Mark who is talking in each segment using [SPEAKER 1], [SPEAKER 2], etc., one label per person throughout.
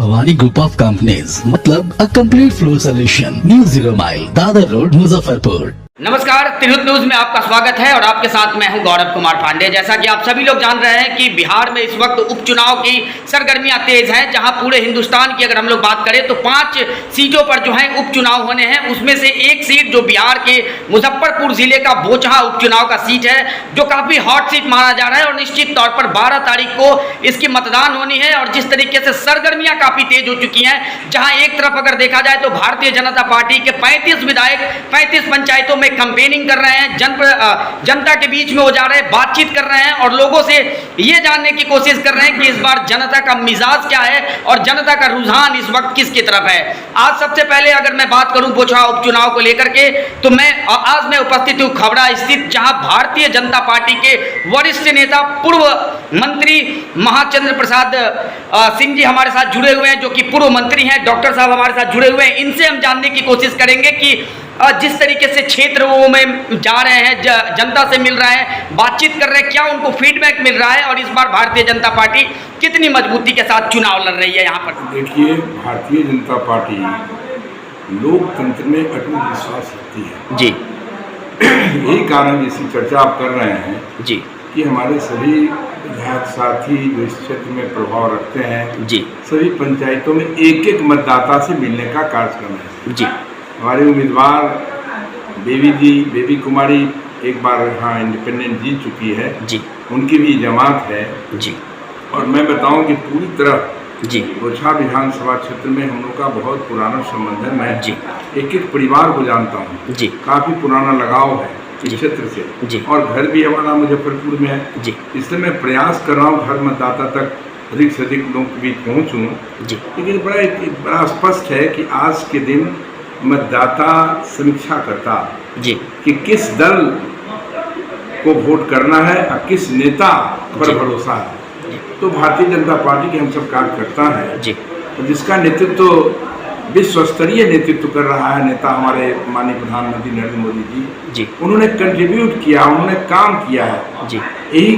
[SPEAKER 1] Bhavani group of companies, मतलब a complete flow solution, new 0 mile, Dadar road, Muzaffarpur.
[SPEAKER 2] नमस्कार, Tirhut news में आपका स्वागत है और आपके साथ मैं हूं गौरव कुमार पांडे। जैसा कि आप सभी लोग जान रहे हैं कि बिहार में इस वक्त उपचुनाव की सरगर्मियां तेज हैं, जहां पूरे हिंदुस्तान की अगर हम लोग बात करें तो 5 सीटों पर जो है उपचुनाव होने हैं। उसमें से एक सीट जो बिहार के मुजफ्फरपुर जिले का बोचहा उपचुनाव का सीट है, जो काफी हॉट सीट माना जा रहा है और निश्चित तौर पर 12 तारीख को इसकी मतदान होनी है। और जिस तरीके से सरगर्मियां काफी तेज हो चुकी हैं, जहां एक तरफ अगर देखा जाए तो भारतीय जनता पार्टी के 35 विधायक 35 पंचायतों में कैंपेनिंग कर रहे हैं, जनता के बीच में वो जा रहे हैं, बातचीत कर रहे हैं और लोगों से ये जानने की कोशिश कर रहे हैं कि इस बार जनता का मिजाज क्या है और जनता का रुझान इस वक्त किसकी तरफ है। आज सबसे पहले अगर मैं बात करूं बोचहा उपचुनाव को लेकर के, तो आज मैं उपस्थित हूं खबड़ा स्थित, जहां भारतीय जनता पार्टी के वरिष्ठ नेता पूर्व मंत्री महाचंद्र प्रसाद सिंह जी हमारे साथ जुड़े हुए हैं, जो कि पूर्व मंत्री हैं। डॉक्टर साहब हमारे साथ जुड़े हुए हैं, इनसे हम जानने की कोशिश करेंगे कि जिस तरीके से क्षेत्रों में जा रहे हैं, जनता से मिल रहे हैं, बातचीत कर रहे हैं, क्या उनको फीडबैक मिल रहा है और इस बार भारतीय जनता पार्टी कितनी मजबूती के साथ चुनाव लड़ रही है यहाँ पर।
[SPEAKER 3] देखिए, भारतीय जनता पार्टी लोकतंत्र में अटूट विश्वास रखती है
[SPEAKER 2] जी।
[SPEAKER 3] यही कारण जिसकी चर्चा आप कर रहे हैं
[SPEAKER 2] जी
[SPEAKER 3] कि हमारे सभी विधायक साथी जो इस क्षेत्र में प्रभाव रखते हैं
[SPEAKER 2] जी,
[SPEAKER 3] सभी पंचायतों में एक एक मतदाता से मिलने का कार्यक्रम है
[SPEAKER 2] जी।
[SPEAKER 3] हमारे उम्मीदवार बेबी कुमारी एक बार यहाँ इंडिपेंडेंट जीत चुकी है
[SPEAKER 2] जी,
[SPEAKER 3] उनकी भी जमात है
[SPEAKER 2] जी।
[SPEAKER 3] और मैं बताऊं कि पूरी तरह
[SPEAKER 2] जी
[SPEAKER 3] बोचहा विधानसभा क्षेत्र में हम लोग का बहुत पुराना संबंध है। मैं
[SPEAKER 2] जी
[SPEAKER 3] एक एक परिवार को जानता हूँ
[SPEAKER 2] जी,
[SPEAKER 3] काफ़ी पुराना लगाव है इस
[SPEAKER 2] जी
[SPEAKER 3] क्षेत्र से
[SPEAKER 2] जी,
[SPEAKER 3] और घर भी हमारा मुजफ्फरपुर में है
[SPEAKER 2] जी,
[SPEAKER 3] इसलिए मैं प्रयास कर रहा हूँ हर मतदाता तक अधिक से अधिक लोगों के बीच पहुँचूँ।
[SPEAKER 2] जी
[SPEAKER 3] लेकिन बड़ा स्पष्ट है कि आज के दिन मतदाता समीक्षा करता
[SPEAKER 2] जी,
[SPEAKER 3] कि किस दल को वोट करना है और किस नेता पर भरोसा है। तो भारतीय जनता पार्टी के हम सब कार्यकर्ता हैं
[SPEAKER 2] जी,
[SPEAKER 3] जिसका नेतृत्व विश्व स्तरीय नेतृत्व कर रहा है नेता हमारे माननीय प्रधानमंत्री नरेंद्र मोदी जी। उन्होंने कंट्रीब्यूट किया, उन्होंने काम किया है
[SPEAKER 2] जी।
[SPEAKER 3] यही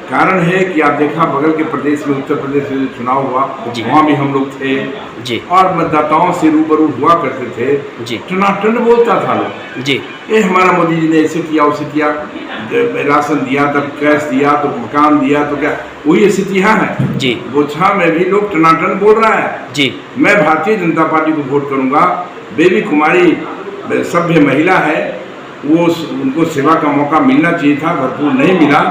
[SPEAKER 3] कारण है कि आप देखा बगल के प्रदेश में उत्तर प्रदेश में चुनाव हुआ, वहाँ भी हम लोग थे
[SPEAKER 2] जी,
[SPEAKER 3] और मतदाताओं से रूबरू हुआ करते थे
[SPEAKER 2] जी,
[SPEAKER 3] टनाटन बोलता था लोग
[SPEAKER 2] जी,
[SPEAKER 3] ये हमारा मोदी जी ने ऐसे किया वैसे किया, राशन दिया तब कैश दिया तो मकान दिया तो क्या, वही स्थितियाँ हैं
[SPEAKER 2] जी।
[SPEAKER 3] बोचहा में भी लोग टनाटन बोल रहा है
[SPEAKER 2] जी।
[SPEAKER 3] मैं भारतीय जनता पार्टी को वोट करूंगा। बेबी कुमारी सभ्य महिला है, वो उनको सेवा का मौका मिलना चाहिए था, भरपूर नहीं मिला,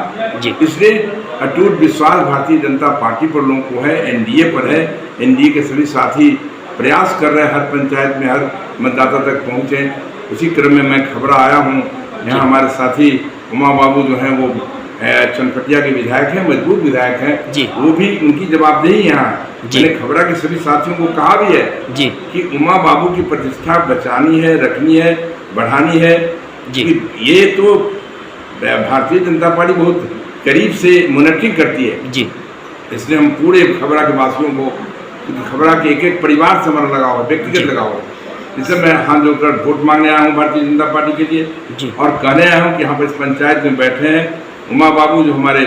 [SPEAKER 3] इसलिए अटूट विश्वास भारतीय जनता पार्टी पर लोगों को है, एनडीए पर है। एनडीए के सभी साथी प्रयास कर रहे हैं हर पंचायत में हर मतदाता तक पहुँचे। उसी क्रम में मैं खबरा आया हूँ, यहाँ हमारे साथी उमा बाबू जो हैं वो चनपटिया के विधायक हैं, मजबूत विधायक हैं, वो भी उनकी जवाबदेही यहाँ। मैंने खबरा के सभी साथियों को कहा भी है जी कि उमा बाबू की प्रतिष्ठा बचानी है, रखनी है, बढ़ानी है जी। ये तो भारतीय जनता पार्टी बहुत करीब से मॉनिटरिंग करती है जी, इसलिए हम पूरे खबरा के वासियों को, खबरा के एक एक परिवार से हमारा लगाव है, व्यक्तिगत लगाव है, इसलिए मैं हाथ जोड़कर वोट मांगने आया हूँ भारतीय जनता पार्टी के लिए जी। और कहने आया हूँ कि यहाँ पर इस पंचायत में बैठे हैं उमा बाबू जो हमारे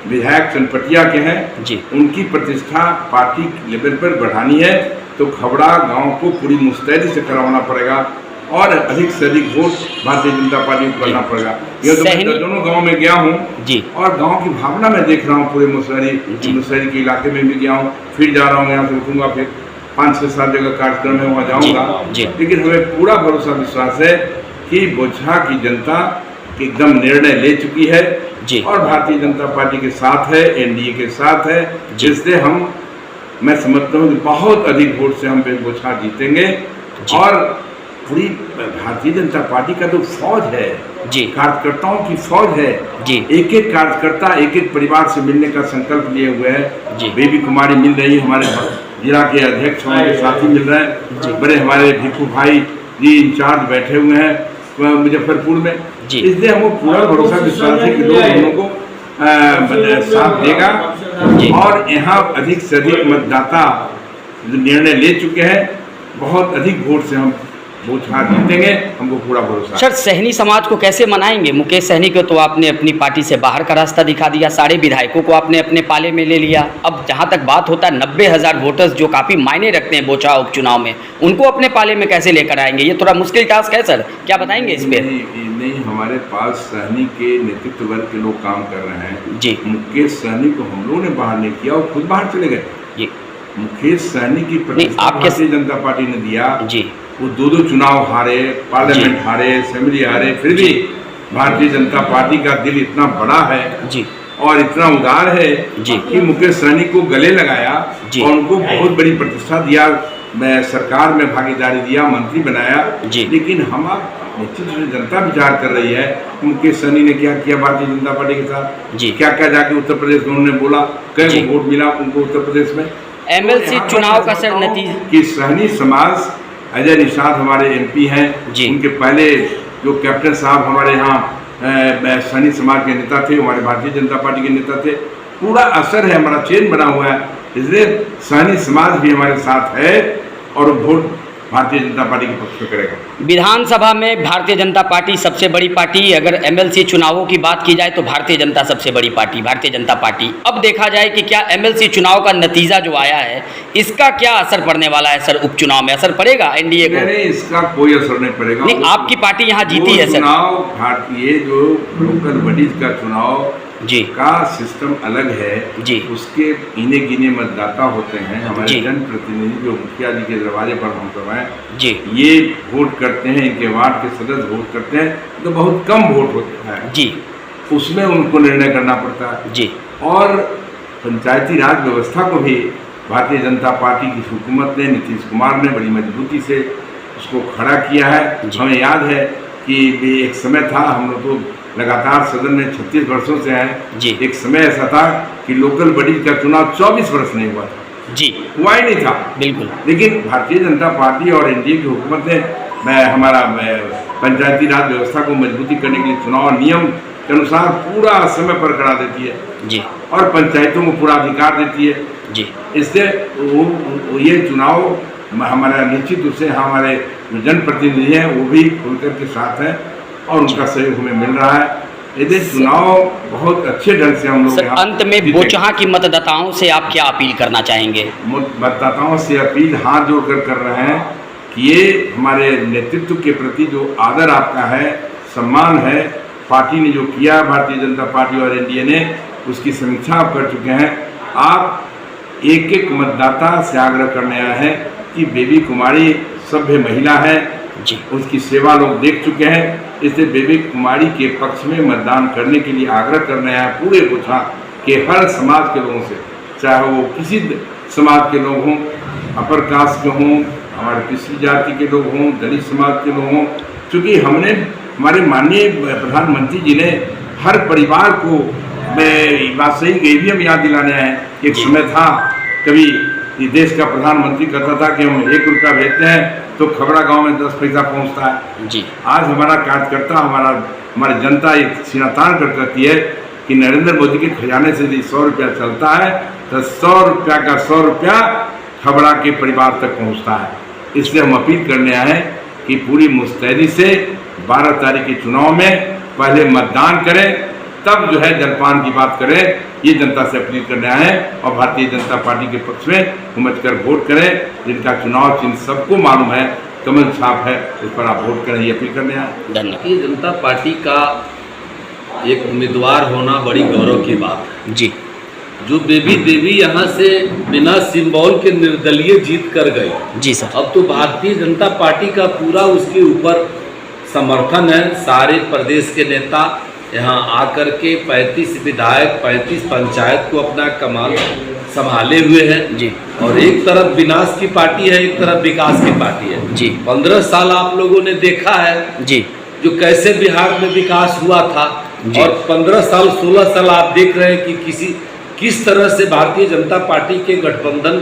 [SPEAKER 3] विधायक चनपटिया के हैं जी, उनकी प्रतिष्ठा पार्टी लेवल पर बढ़ानी है तो खबरा गांव को पूरी मुस्तैदी से करवाना पड़ेगा और अधिक से अधिक वोट भारतीय जनता पार्टी को करना पड़ेगा। ये तो मैं दोनों गांव में गया हूँ जी और गांव की भावना में देख रहा हूँ, पूरे मुसहरी के इलाके में भी गया हूँ, फिर जा रहा हूँ, यहाँ से रुकूंगा, फिर 5-6-7 जगह कार्यक्रम है वहाँ जाऊँगा। लेकिन हमें पूरा भरोसा विश्वास है कि बोचहा की जनता एकदम निर्णय ले चुकी है जी और भारतीय जनता पार्टी के साथ है, एनडीए के साथ है, जिससे मैं समझता हूँ कि बहुत अधिक वोट से हम बोचहा जीतेंगे। और पूरी भारतीय जनता पार्टी का तो फौज है जी, कार्यकर्ताओं की फौज है जी, एक एक कार्यकर्ता एक एक परिवार से मिलने का संकल्प लिए हुए है जी। बेबी कुमारी मिल रही, हमारे जिला के अध्यक्ष हमारे साथी मिल रहे हैं, बड़े हमारे भिक्खू भाई जी इंचार्ज बैठे हुए हैं मुजफ्फरपुर में, इसलिए हमको पूरा भरोसा विश्वास है कि लोग हम लोग को साथ देगा और यहाँ अधिक से अधिक मतदाता निर्णय ले चुके हैं, बहुत अधिक वोट से हम वो छाप जीतेंगे, हमको पूरा भरोसा है।
[SPEAKER 2] सर, सहनी समाज को कैसे मनाएंगे? मुकेश सहनी को तो आपने अपनी पार्टी से बाहर का रास्ता दिखा दिया, सारे विधायकों को आपने अपने पाले में ले लिया। अब जहां तक बात होता है 90,000 वोटर्स जो काफ़ी मायने रखते हैं बोचा उपचुनाव में, उनको अपने पाले में कैसे लेकर आएंगे? ये थोड़ा मुश्किल टास्क है सर, क्या बताएंगे इस पर?
[SPEAKER 3] नहीं, हमारे पास सहनी के नेतृत्व वर्ग के लोग काम कर रहे हैं
[SPEAKER 2] जी।
[SPEAKER 3] मुकेश सहनी को हम लोगों ने बाहर नहीं किया, वो खुद बाहर चले गए
[SPEAKER 2] जी।
[SPEAKER 3] मुकेश सहनी की प्रतिष्ठा
[SPEAKER 2] आपके
[SPEAKER 3] भारतीय जनता पार्टी ने दिया
[SPEAKER 2] जी।
[SPEAKER 3] वो दो चुनाव हारे, पार्लियामेंट हारे, असेंबली हारे, फिर भी भारतीय जनता पार्टी का दिल इतना बड़ा है
[SPEAKER 2] जी
[SPEAKER 3] और इतना उदार है
[SPEAKER 2] जी
[SPEAKER 3] कि मुकेश सहनी को गले लगाया
[SPEAKER 2] जी।
[SPEAKER 3] और उनको बहुत बड़ी प्रतिष्ठा दिया, सरकार में भागीदारी दिया, मंत्री बनाया
[SPEAKER 2] जी।
[SPEAKER 3] लेकिन हम निश्चित रूप से जनता विचार कर रही है मुकेश सहनी ने क्या किया भारतीय जनता पार्टी के साथ
[SPEAKER 2] जी।
[SPEAKER 3] क्या क्या जाके उत्तर प्रदेश में उन्होंने बोला, कई
[SPEAKER 2] जी।
[SPEAKER 3] वोट मिला उनको उत्तर प्रदेश में।
[SPEAKER 2] एमएलसी चुनाव का सर नतीजा
[SPEAKER 3] कि सहनी समाज, अजय निषाद हमारे एमपी हैं
[SPEAKER 2] जी।
[SPEAKER 3] उनके पहले जो कैप्टन साहब हमारे यहाँ सहनी समाज के नेता थे, हमारे भारतीय जनता पार्टी के नेता थे, पूरा असर है, हमारा चेन बना हुआ है, इसलिए सहनी समाज भी हमारे साथ है और वोट भारतीय जनता पार्टी के पक्ष में करेगा।
[SPEAKER 2] विधानसभा में भारतीय जनता पार्टी सबसे बड़ी पार्टी, अगर एमएलसी चुनावों की बात की जाए तो भारतीय जनता सबसे बड़ी पार्टी, भारतीय जनता पार्टी। अब देखा जाए कि क्या एमएलसी चुनाव का नतीजा जो आया है इसका क्या असर पड़ने वाला है सर? उपचुनाव में असर पड़ेगा एनडीए को?
[SPEAKER 3] नहीं, इसका कोई असर नहीं पड़ेगा।
[SPEAKER 2] नहीं, आपकी पार्टी यहाँ जीती है सर।
[SPEAKER 3] चुनाव भारतीय जो लोकल बॉडीज का चुनाव
[SPEAKER 2] जी
[SPEAKER 3] का सिस्टम अलग है
[SPEAKER 2] जी।
[SPEAKER 3] उसके इने गिने मतदाता होते हैं, हमारे
[SPEAKER 2] जी।
[SPEAKER 3] जनप्रतिनिधि जो मुखिया जी के दरवाजे पर हम सब हैं
[SPEAKER 2] जी।
[SPEAKER 3] ये वोट करते हैं, इनके वार्ड के सदस्य वोट करते हैं, तो बहुत कम वोट होता है
[SPEAKER 2] जी।
[SPEAKER 3] उसमें उनको निर्णय करना पड़ता है
[SPEAKER 2] जी।
[SPEAKER 3] और पंचायती राज व्यवस्था को भी भारतीय जनता पार्टी की हुकूमत ने, नीतीश कुमार ने बड़ी मजबूती से उसको खड़ा किया है। हमें याद है कि एक समय था, हम लोग तो लगातार सदन में 36 वर्षों से हैं
[SPEAKER 2] जी।
[SPEAKER 3] एक समय ऐसा था कि लोकल बॉडी का चुनाव 24 वर्ष नहीं हुआ था
[SPEAKER 2] जी।
[SPEAKER 3] हुआ ही नहीं था
[SPEAKER 2] बिल्कुल।
[SPEAKER 3] लेकिन भारतीय जनता पार्टी और एनडीए की हुकूमत ने हमारा पंचायती राज व्यवस्था को मजबूती करने के लिए चुनाव नियम के अनुसार पूरा समय पर करा देती है
[SPEAKER 2] जी।
[SPEAKER 3] और पंचायतों को पूरा अधिकार देती है
[SPEAKER 2] जी।
[SPEAKER 3] इससे ये चुनाव हमारा निश्चित रूप से हमारे जो जनप्रतिनिधि हैं वो भी खुलकर के साथ हैं और उनका सहयोग हमें मिल रहा है। यदि चुनाव बहुत अच्छे ढंग से हम लोग
[SPEAKER 2] सर, अंत में बोचहा की मतदाताओं से आप क्या अपील करना चाहेंगे?
[SPEAKER 3] मतदाताओं से अपील हाथ जोड़कर कर रहे हैं कि ये हमारे नेतृत्व के प्रति जो आदर आपका है, सम्मान है, पार्टी ने जो किया, भारतीय जनता पार्टी और एनडीए ने उसकी समीक्षा आप कर चुके हैं। आप एक एक मतदाता से आग्रह करने आए हैं कि बेबी कुमारी सभ्य महिला है
[SPEAKER 2] जी।
[SPEAKER 3] उसकी सेवा लोग देख चुके हैं, इसलिए बेबी कुमारी के पक्ष में मतदान करने के लिए आग्रह करने आए पूरे बोचहा के हर समाज के लोगों से, चाहे वो किसी समाज के लोग हों, अपर कास्ट के हों, हमारे पिछड़ी जाति के लोग हों, दलित समाज के लोग हों, क्योंकि हमने हमारे माननीय प्रधानमंत्री जी ने हर परिवार को, मैं बात सही गई भी हम याद दिलाने आए। एक समय था कभी ये देश का प्रधानमंत्री कहता था कि हम 1 रुपया भेजते हैं तो खबड़ा गांव में 10 पैसा पहुंचता है
[SPEAKER 2] जी।
[SPEAKER 3] आज हमारा कार्यकर्ता, हमारी जनता एक सिनातान कर करती है कि नरेंद्र मोदी के खजाने से यदि 100 रुपया चलता है तो 100 रुपया का 100 रुपया खबड़ा के परिवार तक पहुंचता है। इसलिए हम अपील करने आए हैं कि पूरी मुस्तैदी से 12 तारीख के चुनाव में पहले मतदान करें, तब जो है जलपान की बात करें। ये जनता से अपील करने आए हैं और भारतीय जनता पार्टी के पक्ष में उमड़ कर वोट करें। जिनका चुनाव चिन्ह सबको मालूम है, कमल छाप है, उस पर आप वोट करें, ये अपील करने आए।
[SPEAKER 2] धन्यवाद।
[SPEAKER 4] भारतीय जनता पार्टी का एक उम्मीदवार होना बड़ी गौरव की बात है
[SPEAKER 2] जी।
[SPEAKER 4] जो बेबी देवी यहाँ से बिना सिंबल के निर्दलीय जीत कर गई
[SPEAKER 2] जी सर।
[SPEAKER 4] अब तो भारतीय जनता पार्टी का पूरा उसके ऊपर समर्थन है। सारे प्रदेश के नेता यहाँ आकर के 35 विधायक 35 पंचायत को अपना कमान संभाले हुए हैं
[SPEAKER 2] जी।
[SPEAKER 4] और एक तरफ विनाश की पार्टी है, एक तरफ विकास की पार्टी है
[SPEAKER 2] जी।
[SPEAKER 4] 15 साल आप लोगों ने देखा है
[SPEAKER 2] जी
[SPEAKER 4] जो कैसे बिहार में विकास हुआ था
[SPEAKER 2] जी।
[SPEAKER 4] और 15 साल 16 साल आप देख रहे हैं कि किस तरह से भारतीय जनता पार्टी के गठबंधन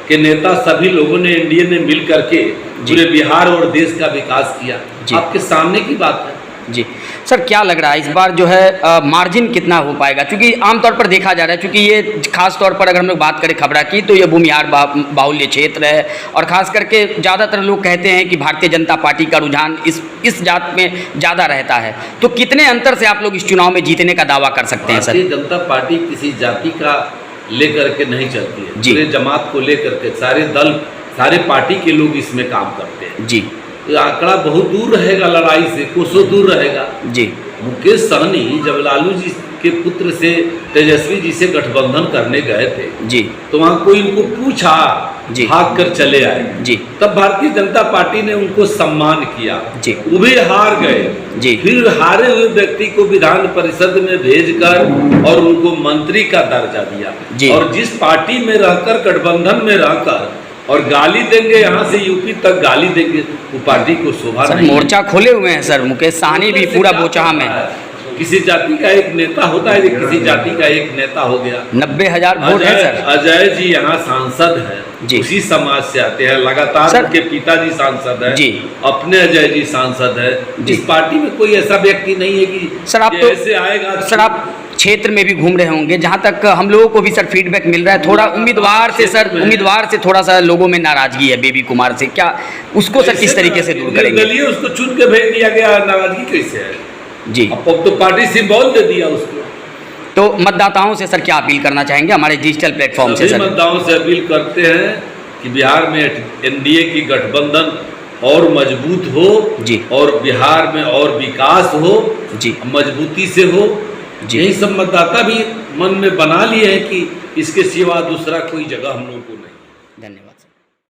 [SPEAKER 4] के नेता सभी लोगों ने, एनडीए ने मिल करके पूरे बिहार और देश का विकास किया।
[SPEAKER 2] जी।
[SPEAKER 4] आपके सामने की बात है
[SPEAKER 2] जी सर क्या लग रहा है इस बार जो है मार्जिन कितना हो पाएगा, क्योंकि आमतौर पर देखा जा रहा है, क्योंकि ये खास तौर पर अगर हम लोग बात करें खबरा की तो ये भूमिहार बाहुल्य क्षेत्र है, और खास करके ज़्यादातर लोग कहते हैं कि भारतीय जनता पार्टी का रुझान इस जात में ज़्यादा रहता है। तो कितने अंतर से आप लोग इस चुनाव में जीतने का दावा कर सकते हैं सर?
[SPEAKER 4] भारतीय जनता पार्टी किसी जाति का लेकर के नहीं चलती है, पूरे जमात को लेकर के सारे दल सारे पार्टी के लोग इसमें काम करते हैं
[SPEAKER 2] जी।
[SPEAKER 4] तो आंकड़ा बहुत दूर रहेगा, लड़ाई से कोसों दूर रहेगा जी। मुकेश सहनी जब लालू जी के पुत्र से तेजस्वी जी से गठबंधन करने गए थे जी, तो वहाँ कोई उनको पूछा जी, भाग कर चले आए जी, तब भारतीय जनता पार्टी ने उनको सम्मान किया जी, वो भी हार गए जी, फिर हारे हुए व्यक्ति को विधान परिषद में भेजकर और उनको मंत्री का दर्जा दिया जी। और जिस पार्टी में रहकर गठबंधन में रहकर और गाली देंगे, यहाँ से यूपी तक गाली देंगे, वो पार्टी को शोभा नहीं।
[SPEAKER 2] मोर्चा खोले हुए हैं सर, मुकेश सहनी भी पूरा बोचहा में।
[SPEAKER 4] किसी जाति का एक नेता होता है, किसी जाति का एक नेता हो गया।
[SPEAKER 2] 90,000 वोट है सर।
[SPEAKER 4] अजय जी यहाँ सांसद है जी, उसी समाज से आते हैं, लगातार उनके पिताजी सांसद है जी, अपने अजय जी सांसद है। इस पार्टी में कोई ऐसा व्यक्ति नहीं है कि
[SPEAKER 2] सर आप
[SPEAKER 4] ऐसे आएगा।
[SPEAKER 2] सर आप क्षेत्र में भी घूम रहे होंगे, जहाँ तक हम लोगों को भी सर फीडबैक मिल रहा है, थोड़ा उम्मीदवार से थोड़ा सा लोगों में नाराजगी है बेबी कुमार से, क्या उसको सर किस तरीके से दूर करेंगे?
[SPEAKER 4] उसको चुन के भेज दिया गया, नाराजगी कैसे है
[SPEAKER 2] जी?
[SPEAKER 4] अब तो पार्टी सिंबल दे दिया उसको।
[SPEAKER 2] तो मतदाताओं से सर क्या अपील करना चाहेंगे हमारे डिजिटल प्लेटफॉर्म से? सर
[SPEAKER 4] मतदाताओं से अपील करते हैं कि बिहार में एनडीए की गठबंधन और मजबूत हो जी, और बिहार में और विकास हो जी, मजबूती से हो जी। यही सब मतदाता भी मन में बना लिए हैं कि इसके सिवा दूसरा कोई जगह हम लोगों को नहीं।
[SPEAKER 2] धन्यवाद।